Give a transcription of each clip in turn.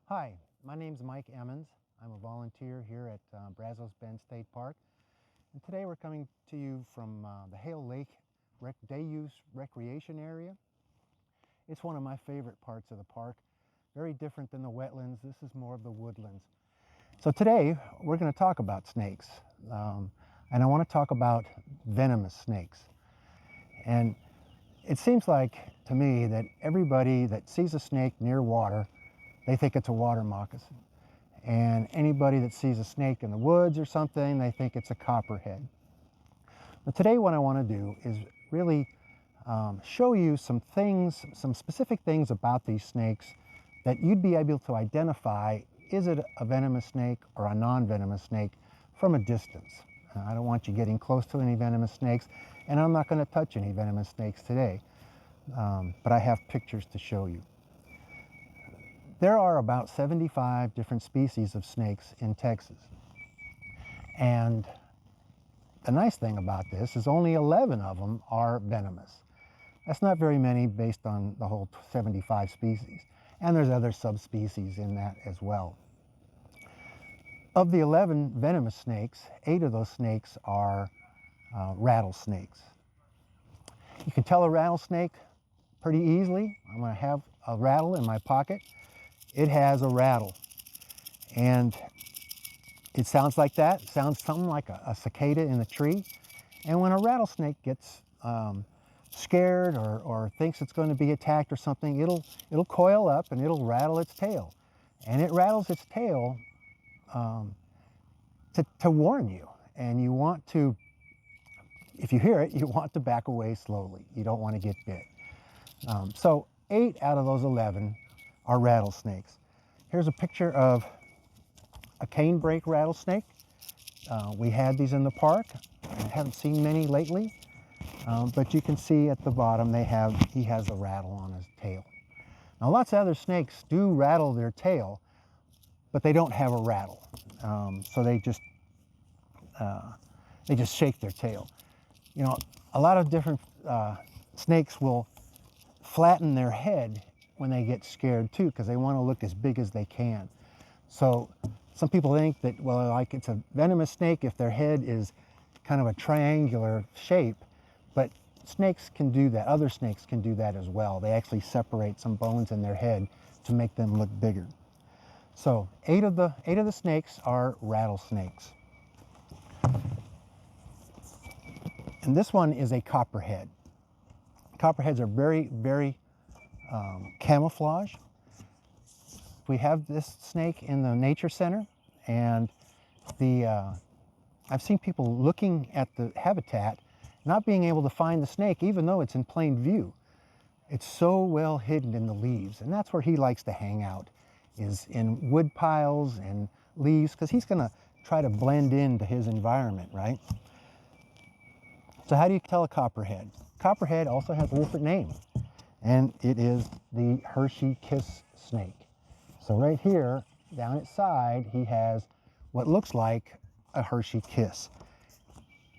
Hi, my name's Mike Emmons. I'm a volunteer here at Brazos Bend State Park. And today we're coming to you from the Hale Lake Day Use Recreation Area. It's one of my favorite parts of the park. Very different than the wetlands. This is more of the woodlands. So today we're going to talk about snakes. And I want to talk about venomous snakes. And it seems like to me that everybody that sees a snake near water, they think it's a water moccasin. And anybody that sees a snake in the woods or something, they think it's a copperhead. But today what I want to do is really show you some things, some specific things about these snakes that you'd be able to identify, is it a venomous snake or a non-venomous snake from a distance. I don't want you getting close to any venomous snakes, and I'm not going to touch any venomous snakes today, but I have pictures to show you. There are about 75 different species of snakes in Texas. And the nice thing about this is only 11 of them are venomous. That's not very many based on the whole 75 species. And there's other subspecies in that as well. Of the 11 venomous snakes, 8 of those snakes are rattlesnakes. You can tell a rattlesnake pretty easily. I'm going to have a rattle in my pocket. It has a rattle, and it sounds like that. It sounds something like a cicada in a tree. And when a rattlesnake gets scared or thinks it's going to be attacked or something, it'll coil up and it'll rattle its tail. And it rattles its tail to warn you. And you want to, if you hear it, you want to back away slowly. You don't want to get bit. So 8 out of those 11 are rattlesnakes. Here's a picture of a canebreak rattlesnake. We had these in the park. I haven't seen many lately, but you can see at the bottom he has a rattle on his tail. Now lots of other snakes do rattle their tail, but they don't have a rattle. So they just shake their tail. You know, a lot of different snakes will flatten their head when they get scared too, because they want to look as big as they can. So some people think that, well, like it's a venomous snake if their head is kind of a triangular shape, but snakes can do that. Other snakes can do that as well. They actually separate some bones in their head to make them look bigger. So 8 of the snakes are rattlesnakes. And this one is a copperhead. Copperheads are very, very camouflage. We have this snake in the nature center, and I've seen people looking at the habitat, not being able to find the snake even though it's in plain view. It's so well hidden in the leaves, and that's where he likes to hang out, is in wood piles and leaves, because he's going to try to blend into his environment, right? So how do you tell a copperhead? Copperhead also has a different name, and it is the Hershey kiss snake. So right here, down its side, he has what looks like a Hershey kiss.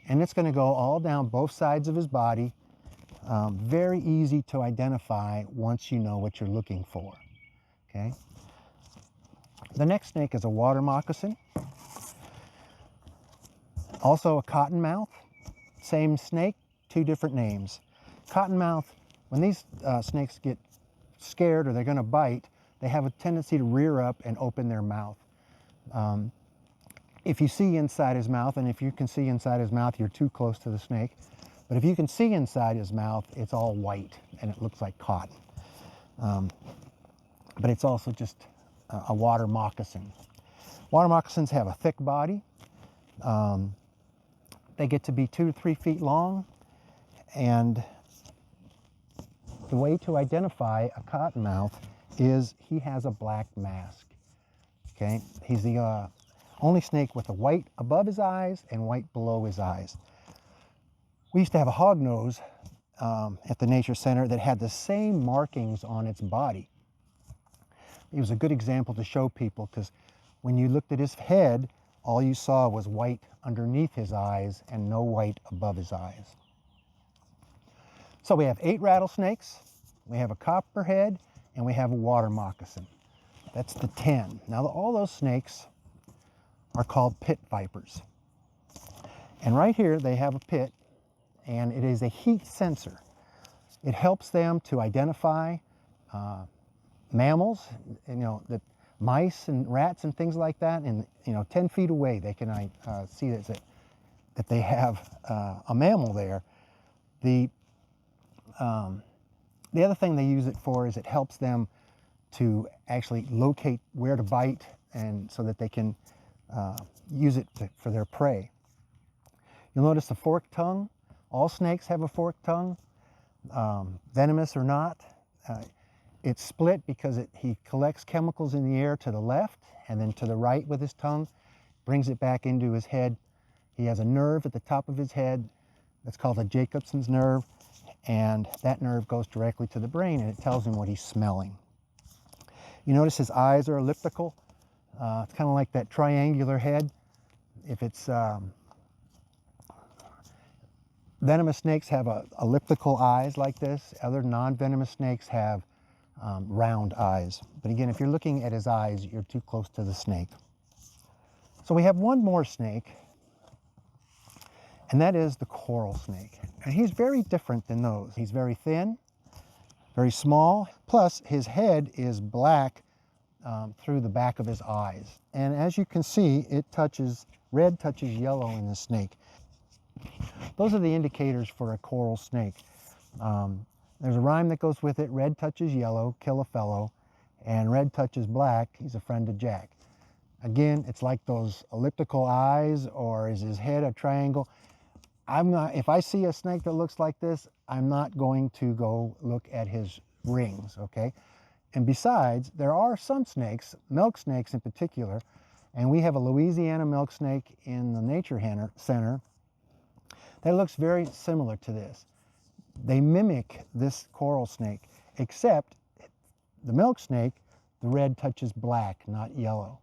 And it's going to go all down both sides of his body. Very easy to identify once you know what you're looking for. Okay. The next snake is a water moccasin. Also a cottonmouth. Same snake, 2 different names. Cottonmouth, when these snakes get scared or they're going to bite, they have a tendency to rear up and open their mouth. If you see inside his mouth, and if you can see inside his mouth, you're too close to the snake. But if you can see inside his mouth, it's all white and it looks like cotton. But it's also just a water moccasin. Water moccasins have a thick body. They get to be 2 to 3 feet long, and the way to identify a cottonmouth is he has a black mask. Okay, he's the only snake with a white above his eyes and white below his eyes. We used to have a hognose at the nature center that had the same markings on its body. It was a good example to show people, because when you looked at his head, all you saw was white underneath his eyes and no white above his eyes. So we have 8 rattlesnakes, we have a copperhead, and we have a water moccasin. That's the 10. Now all those snakes are called pit vipers. And right here they have a pit, and it is a heat sensor. It helps them to identify mammals, that mice and rats and things like that, and 10 feet away they can see that they have a mammal there. The other thing they use it for is it helps them to actually locate where to bite, and so that they can use it for their prey. You'll notice a forked tongue. All snakes have a forked tongue, venomous or not. It's split because he collects chemicals in the air to the left and then to the right with his tongue, brings it back into his head. He has a nerve at the top of his head that's called a Jacobson's nerve, and that nerve goes directly to the brain, and it tells him what he's smelling. You notice his eyes are elliptical. It's kind of like that triangular head. If it's venomous snakes have elliptical eyes like this. Other non-venomous snakes have round eyes. But again, if you're looking at his eyes, you're too close to the snake. So we have one more snake, and that is the coral snake. And he's very different than those. He's very thin, very small, plus his head is black through the back of his eyes. And as you can see, red touches yellow in the snake. Those are the indicators for a coral snake. There's a rhyme that goes with it: red touches yellow, kill a fellow, and red touches black, he's a friend of Jack. Again, it's like those elliptical eyes, or is his head a triangle? If I see a snake that looks like this, I'm not going to go look at his rings, okay? And besides, there are some snakes, milk snakes in particular, and we have a Louisiana milk snake in the Nature Center that looks very similar to this. They mimic this coral snake, except the milk snake, the red touches black, not yellow.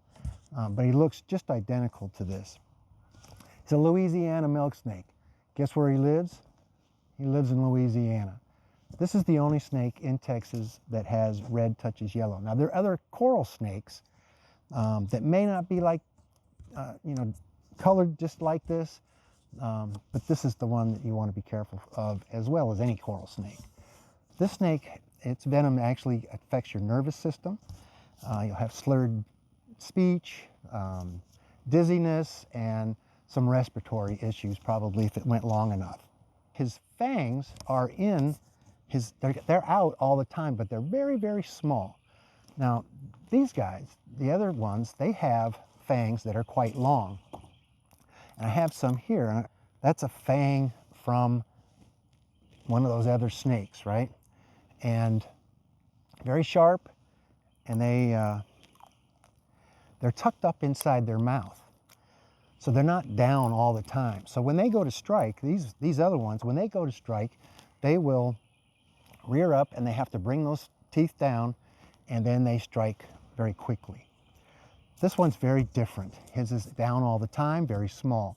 But he looks just identical to this. He's a Louisiana milk snake. Guess where he lives? He lives in Louisiana. This is the only snake in Texas that has red touches yellow. Now, there are other coral snakes that may not be like, colored just like this, but this is the one that you want to be careful of, as well as any coral snake. This snake, its venom actually affects your nervous system. You'll have slurred speech, dizziness, and some respiratory issues, probably, if it went long enough. His fangs are they're out all the time, but they're very, very small. Now, these guys, the other ones, they have fangs that are quite long. And I have some here, and that's a fang from one of those other snakes, right? And very sharp, and they're tucked up inside their mouth. So they're not down all the time. So when they go to strike, these other ones, when they go to strike, they will rear up, and they have to bring those teeth down, and then they strike very quickly. This one's very different. His is down all the time, very small.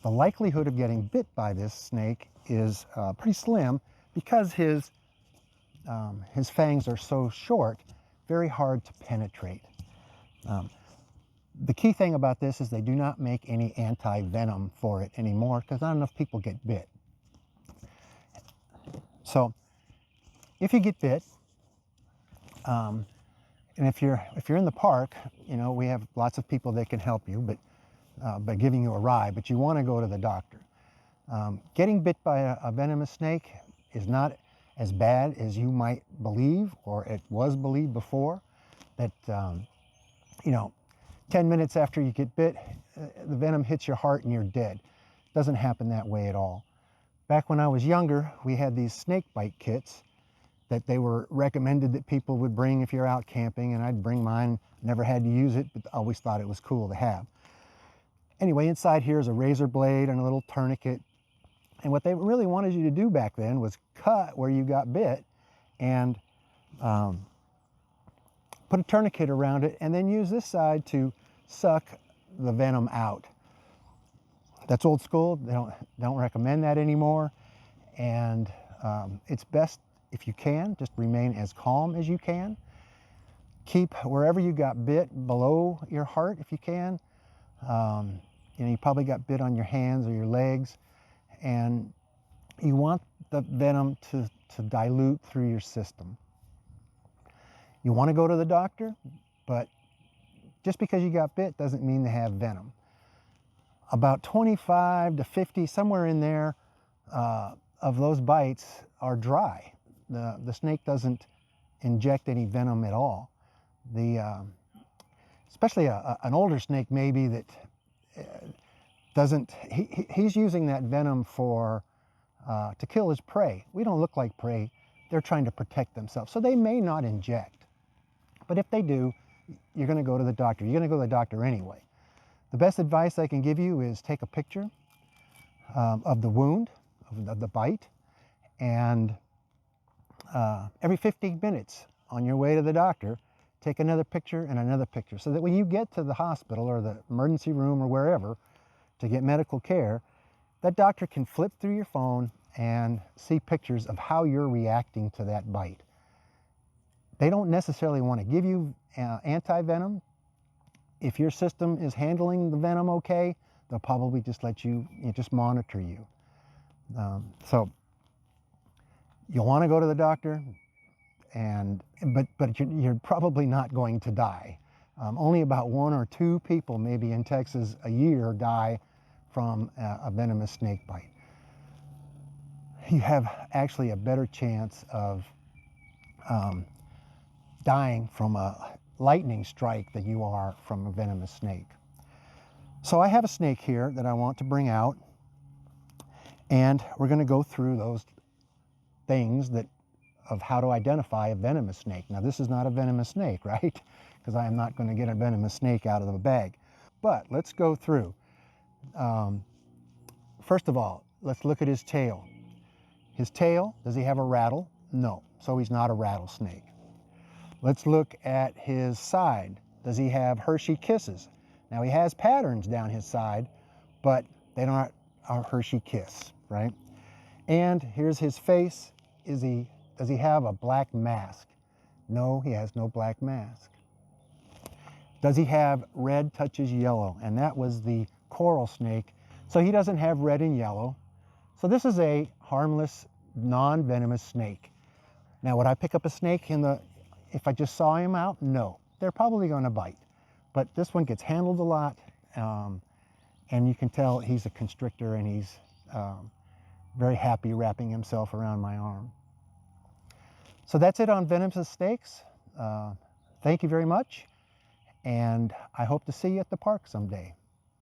The likelihood of getting bit by this snake is pretty slim, because his fangs are so short, very hard to penetrate. The key thing about this is they do not make any anti-venom for it anymore, because not enough people get bit. So if you get bit, and if you're in the park, we have lots of people that can help you, but by giving you a ride, but you want to go to the doctor. Getting bit by a venomous snake is not as bad as you might believe, or it was believed before, that 10 minutes after you get bit, the venom hits your heart and you're dead. It doesn't happen that way at all. Back when I was younger, we had these snake bite kits that they were recommended that people would bring if you're out camping, and I'd bring mine. Never had to use it, but always thought it was cool to have. Anyway, inside here is a razor blade and a little tourniquet. And what they really wanted you to do back then was cut where you got bit and put a tourniquet around it, and then use this side to suck the venom out. That's old school. They don't recommend that anymore. And it's best, if you can, just remain as calm as you can. keep wherever you got bit below your heart if you can. You know, you probably got bit on your hands or your legs, and you want the venom to dilute through your system. You want to go to the doctor, but just because you got bit doesn't mean they have venom. About 25 to 50, somewhere in there, of those bites are dry. The snake doesn't inject any venom at all. Especially an older snake maybe that doesn't, he's using that venom for to kill his prey. We don't look like prey. They're trying to protect themselves. So they may not inject. But if they do, you're going to go to the doctor. You're going to go to the doctor anyway. The best advice I can give you is take a picture of the wound, of the bite, and every 15 minutes on your way to the doctor, take another picture and another picture, so that when you get to the hospital or the emergency room or wherever to get medical care, that doctor can flip through your phone and see pictures of how you're reacting to that bite. They don't necessarily want to give you anti-venom. If your system is handling the venom okay, they'll probably just let you, just monitor you. So you'll want to go to the doctor, but you're probably not going to die. Only about 1 or 2 people maybe in Texas a year die from a venomous snake bite. You have actually a better chance of dying from a lightning strike than you are from a venomous snake. So I have a snake here that I want to bring out, and we're going to go through those things of how to identify a venomous snake. Now this is not a venomous snake, right? Because I am not going to get a venomous snake out of the bag. But let's go through. First of all, let's look at his tail. His tail, does he have a rattle? No, so he's not a rattlesnake. Let's look at his side. Does he have Hershey kisses? Now he has patterns down his side, but they don't are Hershey kiss, right? And here's his face. Does he have a black mask? No, he has no black mask. Does he have red touches yellow? And that was the coral snake. So he doesn't have red and yellow. So this is a harmless, non-venomous snake. Now, would I pick up a snake if I just saw him out? No, they're probably going to bite. But this one gets handled a lot, and you can tell he's a constrictor, and he's very happy wrapping himself around my arm. So that's it on venomous snakes. Thank you very much, and I hope to see you at the park someday.